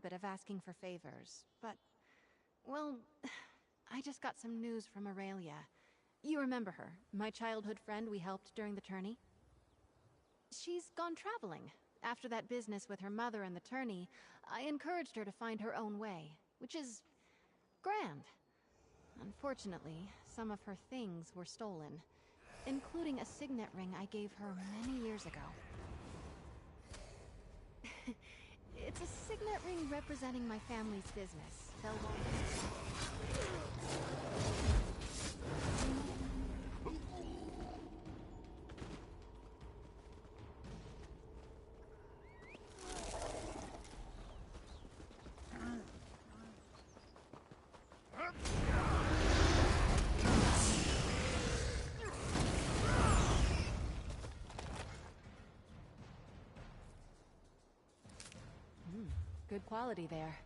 habit of asking for favors, but... well, I just got some news from Aurelia. You remember her, my childhood friend we helped during the tourney? She's gone traveling. After that business with her mother and the tourney, I encouraged her to find her own way, which is... grand. Unfortunately, some of her things were stolen, including a signet ring I gave her many years ago. It's a signet ring representing my family's business, Good quality there.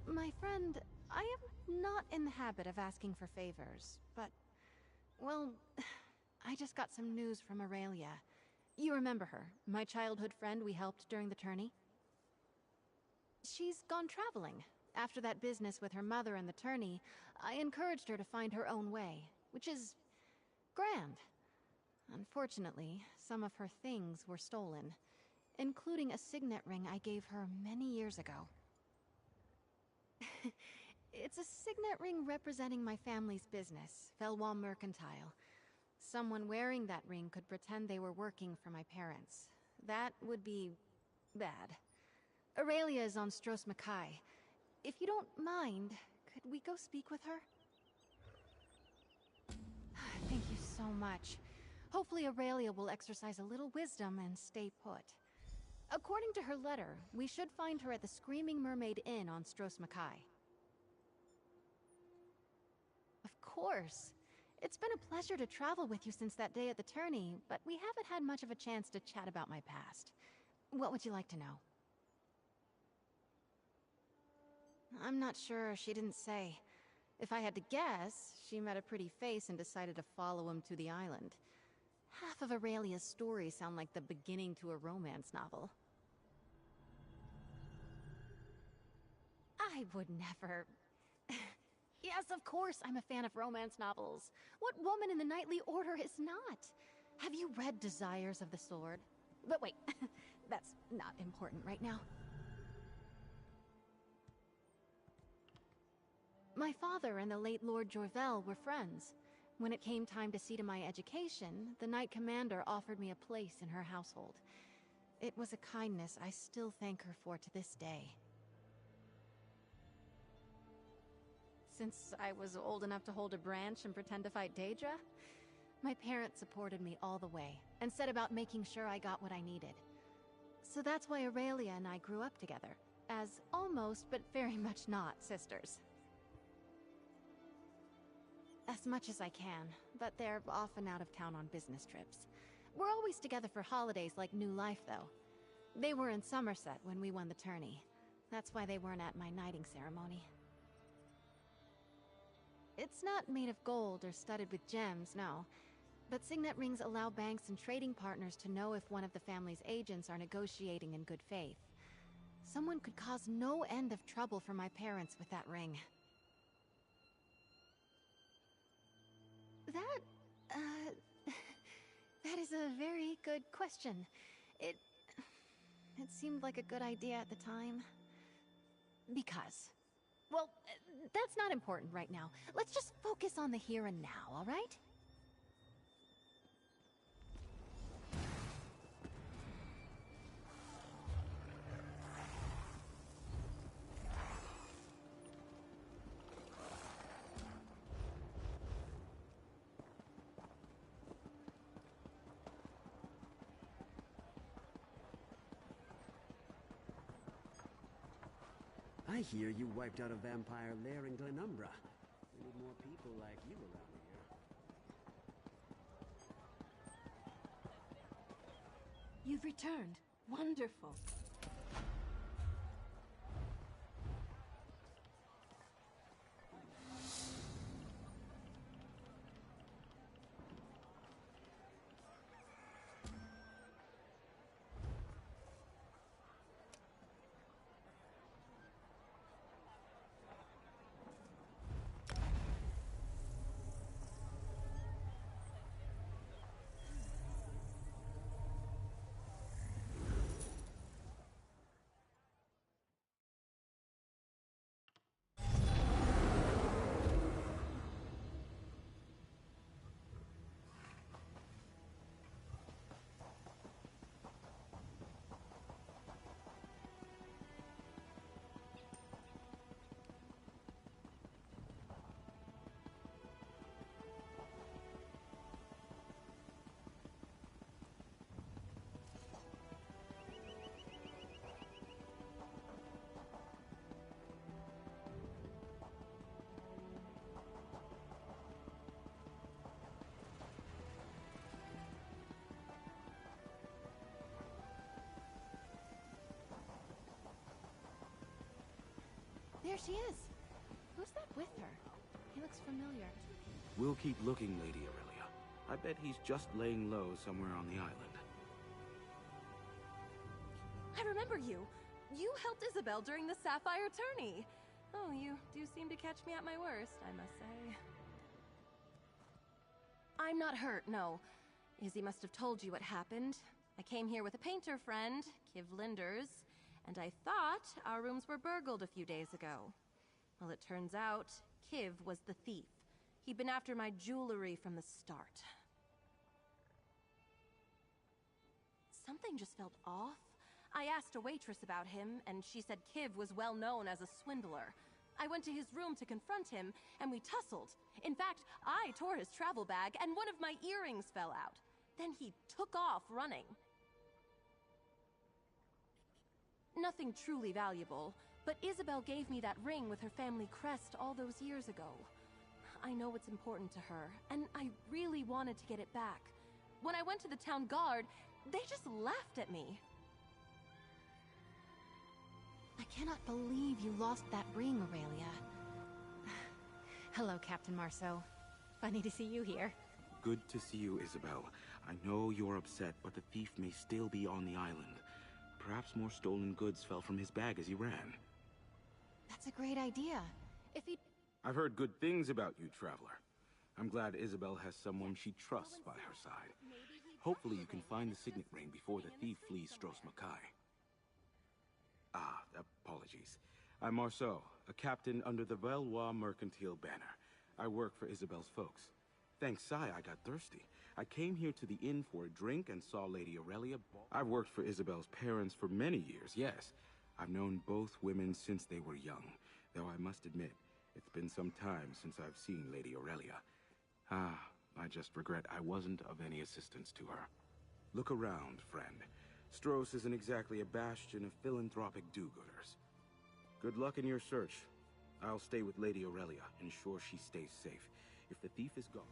My friend, I am not in the habit of asking for favors, but... well, I just got some news from Aurelia. You remember her, my childhood friend we helped during the tourney? She's gone traveling. After that business with her mother and the tourney, I encouraged her to find her own way, which is... grand. Unfortunately, some of her things were stolen, including a signet ring I gave her many years ago. It's a signet ring representing my family's business, Felwall Mercantile. Someone wearing that ring could pretend they were working for my parents. That would be... bad. Aurelia is on Stros Mackay. If you don't mind, could we go speak with her? Thank you so much. Hopefully Aurelia will exercise a little wisdom and stay put. According to her letter, we should find her at the Screaming Mermaid Inn on Stros Mackay. Of course. It's been a pleasure to travel with you since that day at the tourney, but we haven't had much of a chance to chat about my past. What would you like to know? I'm not sure, she didn't say. If I had to guess, she met a pretty face and decided to follow him to the island. Half of Aurelia's stories sound like the beginning to a romance novel. I would never... Yes, of course I'm a fan of romance novels. What woman in the Knightly Order is not? Have you read Desires of the Sword? But wait, that's not important right now. My father and the late Lord Jorvel were friends. When it came time to see to my education, the Knight Commander offered me a place in her household. It was a kindness I still thank her for to this day. Since I was old enough to hold a branch and pretend to fight Daedra, my parents supported me all the way, and set about making sure I got what I needed. So that's why Aurelia and I grew up together, as almost, but very much not, sisters. As much as I can, but they're often out of town on business trips. We're always together for holidays like New Life, though. They were in Somerset when we won the tourney. That's why they weren't at my knighting ceremony. It's not made of gold or studded with gems, no. But signet rings allow banks and trading partners to know if one of the family's agents are negotiating in good faith. Someone could cause no end of trouble for my parents with that ring. That is a very good question. It seemed like a good idea at the time. Because... well, that's not important right now. Let's just focus on the here and now, all right? I hear you wiped out a vampire lair in Glenumbra. We need more people like you around here. You've returned. Wonderful. There she is. Who's that with her? He looks familiar. We'll keep looking, Lady Aurelia. I bet he's just laying low somewhere on the island. I remember you. You helped Isabel during the Sapphire tourney. Oh, you do seem to catch me at my worst, I must say. I'm not hurt, no. Izzy must have told you what happened. I came here with a painter friend, Kiv Linders, and I thought our rooms were burgled a few days ago. Well, it turns out, Kiv was the thief. He'd been after my jewelry from the start. Something just felt off. I asked a waitress about him, and she said Kiv was well known as a swindler. I went to his room to confront him, and we tussled. In fact, I tore his travel bag, and one of my earrings fell out. Then he took off running. Nothing truly valuable, but Isabel gave me that ring with her family crest all those years ago. I know it's important to her, and I really wanted to get it back. When I went to the town guard, they just laughed at me. I cannot believe you lost that ring, Aurelia. Hello, Captain Marceau. Funny to see you here. Good to see you, Isabel. I know you're upset, but the thief may still be on the island. Perhaps more stolen goods fell from his bag as he ran. That's a great idea. If he... I've heard good things about you, Traveler. I'm glad Isabel has someone she trusts by her side. Hopefully you can find the signet ring before the thief flees Stros Makai. Ah, apologies. I'm Marceau, a captain under the Valois Mercantile banner. I work for Isabel's folks. Thanks, Sai, I got thirsty. I came here to the inn for a drink and saw Lady Aurelia. I've worked for Isabel's parents for many years, yes. I've known both women since they were young, though I must admit, it's been some time since I've seen Lady Aurelia. Ah, I just regret I wasn't of any assistance to her. Look around, friend. Stros isn't exactly a bastion of philanthropic do-gooders. Good luck in your search. I'll stay with Lady Aurelia, ensure she stays safe. If the thief is gone...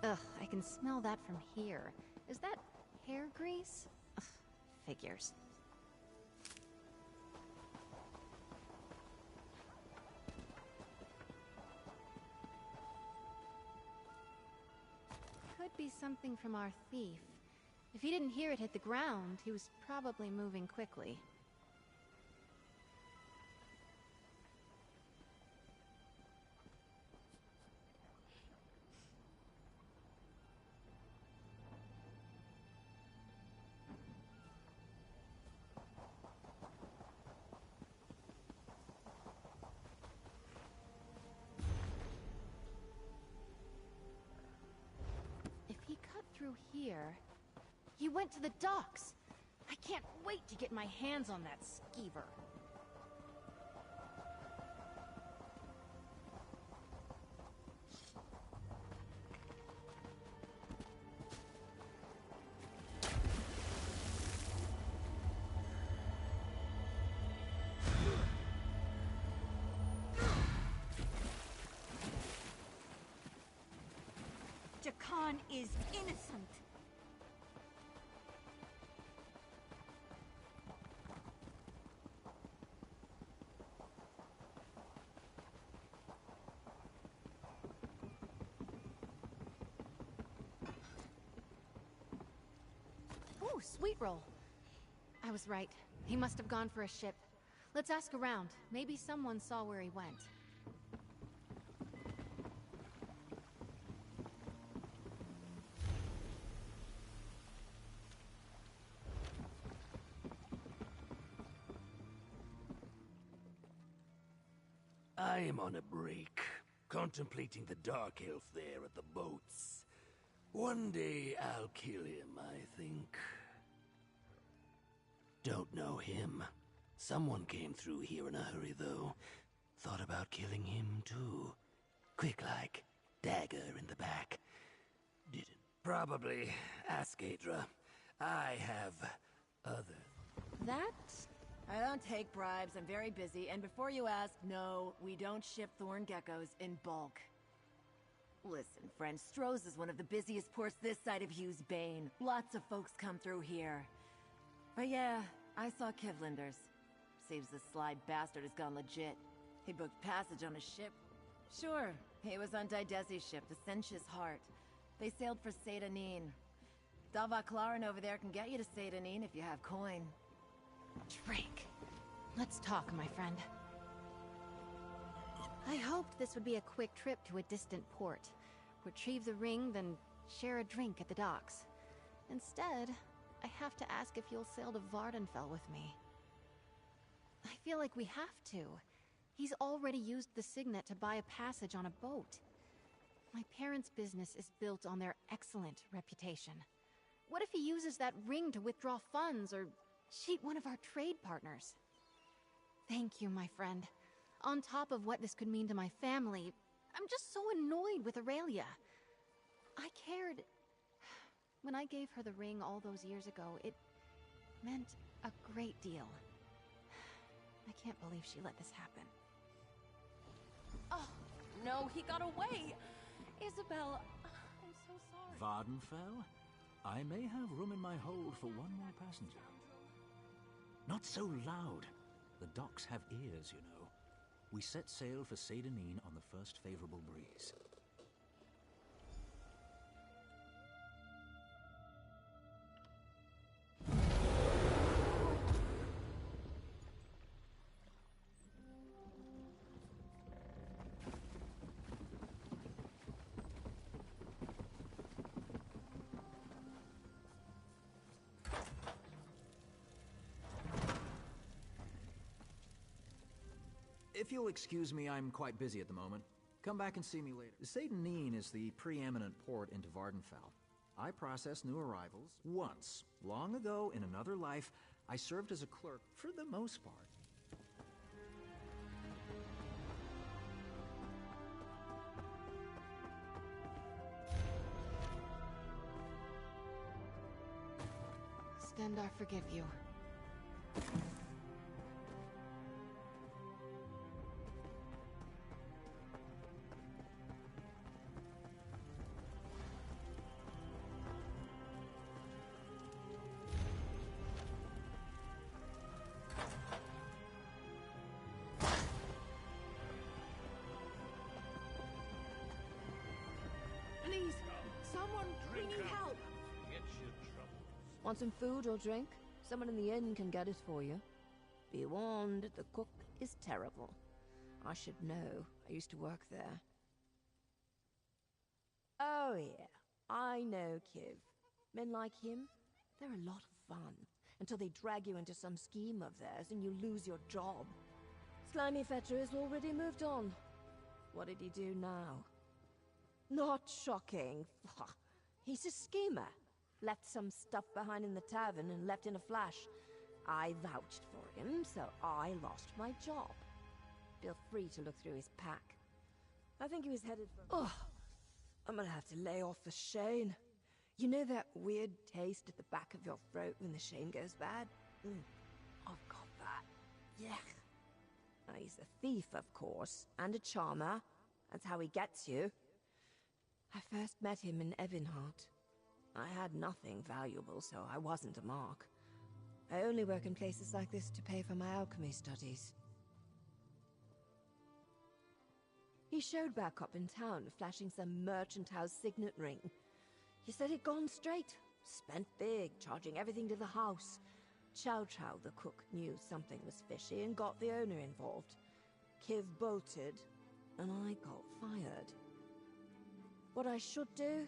Ugh, I can smell that from here. Is that hair grease? Ugh, figures. Could be something from our thief. If he didn't hear it hit the ground, he was probably moving quickly. Through here. He went to the docks. I can't wait to get my hands on that skeever. one is innocent. Ooh, sweet roll. I was right. He must have gone for a ship. Let's ask around. Maybe someone saw where he went. I am on a break, contemplating the Dark Elf there at the boats. One day I'll kill him, I think. Don't know him. Someone came through here in a hurry, though. Thought about killing him, too. Quick like, dagger in the back. Didn't. Probably. Ask Adra. I have other... That? I don't take bribes, I'm very busy, and before you ask, no, we don't ship thorn geckos in bulk. Listen, friend, Stroh's is one of the busiest ports this side of Hughes Bane. Lots of folks come through here. But yeah, I saw Kivlinder's. Seems the sly bastard has gone legit. He booked passage on a ship. Sure, he was on Didesi's ship, the Sensh's Heart. They sailed for Seydanine. Davaklarin over there can get you to Seydanine if you have coin. Drake. Let's talk, my friend. I hoped this would be a quick trip to a distant port. Retrieve the ring, then share a drink at the docks. Instead, I have to ask if you'll sail to Vardenfell with me. I feel like we have to. He's already used the signet to buy a passage on a boat. My parents' business is built on their excellent reputation. What if he uses that ring to withdraw funds or cheat one of our trade partners? Thank you, my friend. On top of what this could mean to my family, I'm just so annoyed with Aurelia. I cared. When I gave her the ring all those years ago, it meant a great deal. I can't believe she let this happen. Oh, no, he got away! Isabel, I'm so sorry. Vardenfell? I may have room in my hold for one more passenger. Not so loud. The docks have ears, you know. We set sail for Seydanine on the first favorable breeze. If you'll excuse me, I'm quite busy at the moment. Come back and see me later. Seydanine is the preeminent port into Vardenfell. I process new arrivals. Once, long ago in another life, I served as a clerk for the most part. Stendarr forgive you. Please, someone, we need help. Want some food or drink? Someone in the inn can get it for you. Be warned, the cook is terrible. I should know. I used to work there. Oh yeah, I know Kiv. Men like him, they're a lot of fun. Until they drag you into some scheme of theirs and you lose your job. Slimy Fetcher has already moved on. What did he do now? Not shocking. He's a schemer. Left some stuff behind in the tavern and left in a flash. I vouched for him, so I lost my job. Feel free to look through his pack. I think he was headed for... Oh, I'm gonna have to lay off the Shane. You know that weird taste at the back of your throat when the Shane goes bad? I've got that. Yeah. He's a thief, of course, and a charmer. That's how he gets you. I first met him in Evinhart. I had nothing valuable, so I wasn't a mark. I only work in places like this to pay for my alchemy studies. He showed back up in town, flashing some merchant house signet ring. He said he'd gone straight, spent big, charging everything to the house. Chow Chow, the cook, knew something was fishy and got the owner involved. Kiv bolted, and I got fired. What I should do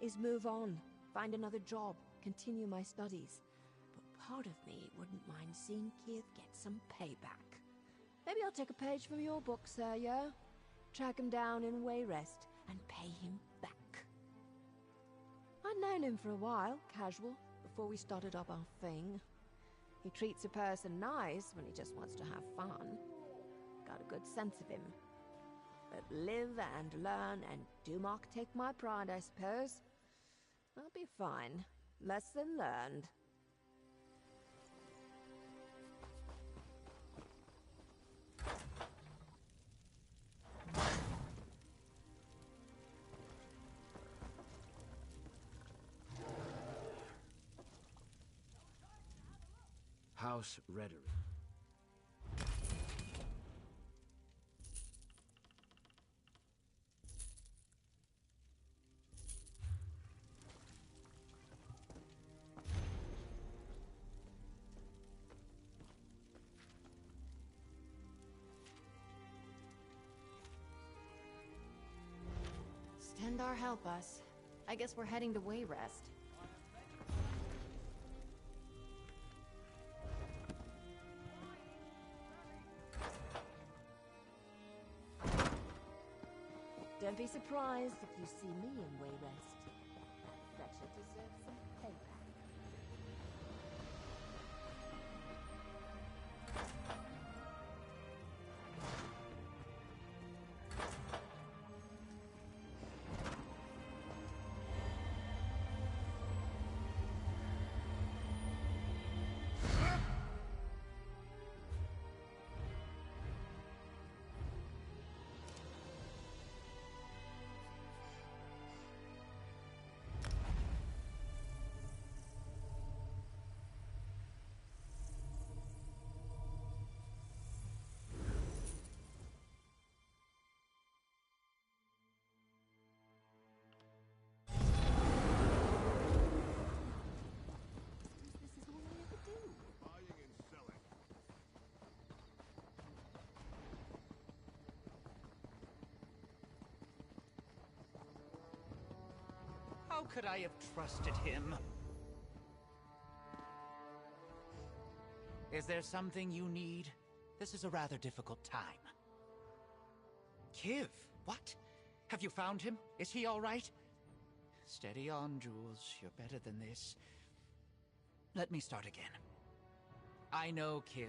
is move on, find another job, continue my studies. But part of me wouldn't mind seeing Kiv get some payback. Maybe I'll take a page from your book, sir, yeah? Track him down in Wayrest and pay him back. I'd known him for a while, casual, before we started up our thing. He treats a person nice when he just wants to have fun. Got a good sense of him. But live and learn, and do not take my pride, I suppose. I'll be fine. Lesson learned. House Rhetoric. Stendar help us. I guess we're heading to Wayrest. Don't be surprised if you see me in Wayrest. That Fletcher deserves some payback. How could I have trusted him? Is there something you need? This is a rather difficult time. Kiv, what? Have you found him? Is he all right? Steady on, Jules. You're better than this. Let me start again. I know, Kiv.